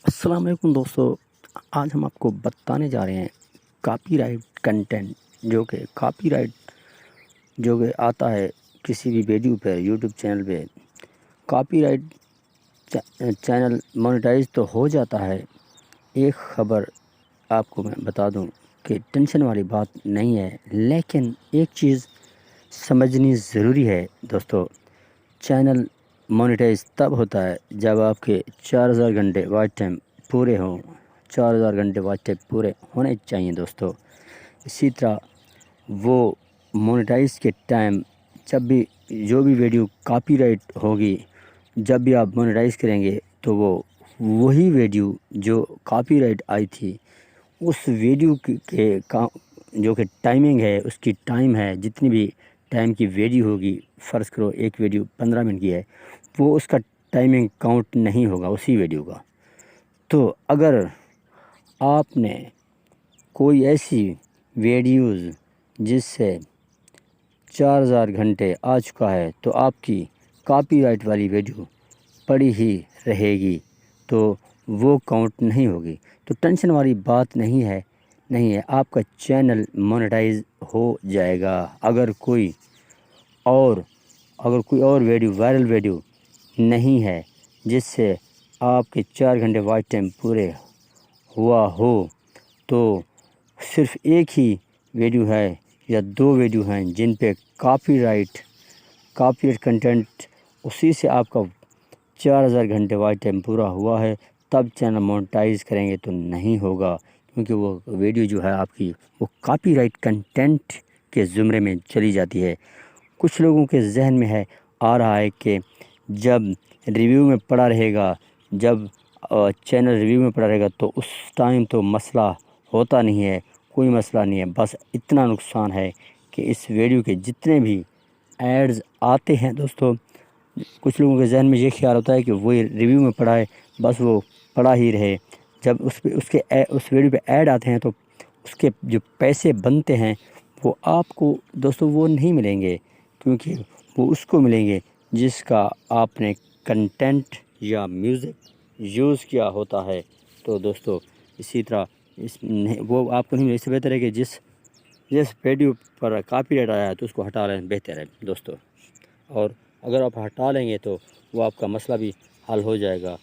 السلام علیکم دوستو، آج ہم آپ کو بتانے جا رہے ہیں کاپی رائٹ کنٹینٹ جو کہ آتا ہے کسی بھی ویڈیو پہ، یوٹیوب چینل پہ۔ کاپی رائٹ چینل مونیٹائز تو ہو جاتا ہے۔ ایک خبر آپ کو میں بتا دوں کہ ٹینشن والی بات نہیں ہے، لیکن ایک چیز سمجھنی ضروری ہے دوستو۔ چینل مونیٹائز تب ہوتا ہے جب آپ کے 4000 گھنٹے واچ ٹائم پورے ہوں۔ 4000 گھنٹے واچ ٹائم پورے ہونے چاہیے دوستو۔ اسی طرح وہ مونیٹائز کے ٹائم جب بھی جو بھی ویڈیو کاپی رائٹ ہوگی، جب بھی آپ مونیٹائز کریں گے تو وہی ویڈیو جو کاپی رائٹ آئی تھی، اس ویڈیو کے جو کہ ٹائمنگ ہے، اس کی ٹائم ہے، جتنی بھی ٹائم کی ویڈیو ہوگی، فرض کرو ایک ویڈیو 15 منٹ کی ہے، وہ اس کا ٹائمنگ کاؤنٹ نہیں ہوگا اسی ویڈیو کا۔ تو اگر آپ نے کوئی ایسی ویڈیوز جس سے 4000 گھنٹے آ چکا ہے تو آپ کی کاپی رائٹ والی ویڈیو پڑی ہی رہے گی، تو وہ کاؤنٹ نہیں ہوگی۔ تو ٹینشن والی بات نہیں ہے، آپ کا چینل مونیٹائز ہو جائے گا۔ اگر کوئی اور ویڈیو وائرل ویڈیو نہیں ہے جس سے آپ کے 4 گھنٹے واچ ٹائم پورے ہوا ہو، تو صرف ایک ہی ویڈیو ہے یا 2 ویڈیو ہیں جن پہ کاپی رائٹ کنٹینٹ، اسی سے آپ کا 4000 گھنٹے واچ ٹائم پورا ہوا ہے، تب چینل مونیٹائز کریں گے تو نہیں ہوگا، کیونکہ وہ ویڈیو جو ہے آپ کی وہ کاپی رائٹ کنٹینٹ کے زمرے میں چلی جاتی ہے۔ کچھ لوگوں کے ذہن میں آ رہا ہے کہ جب ریویو میں پڑا رہے گا، جب چینل ریویو میں پڑا رہے گا تو اس ٹائم تو مسئلہ ہوتا نہیں ہے، کوئی مسئلہ نہیں ہے، بس اتنا نقصان ہے کہ اس ویڈیو کے جتنے بھی ایڈز آتے ہیں دوستو، کچھ لوگوں کے ذہن میں یہ خیال ہوتا ہے کہ وہ ریویو میں پڑا ہے، بس وہ پڑا ہی رہے۔ جب اس ویڈیو پہ ایڈ آتے ہیں تو اس کے جو پیسے بنتے ہیں وہ آپ کو دوستو وہ نہیں ملیں گے، کیونکہ وہ اس کو ملیں گے جس کا آپ نے کنٹینٹ یا میوزک یوز کیا ہوتا ہے۔ تو دوستو اسی طرح وہ آپ کو نہیں ملے، اس سے بہتر ہے کہ جس ویڈیو پر کاپی رائٹ آیا ہے تو اس کو ہٹا لیں، بہتر ہے دوستو۔ اور اگر آپ ہٹا لیں گے تو وہ آپ کا مسئلہ بھی حل ہو جائے گا۔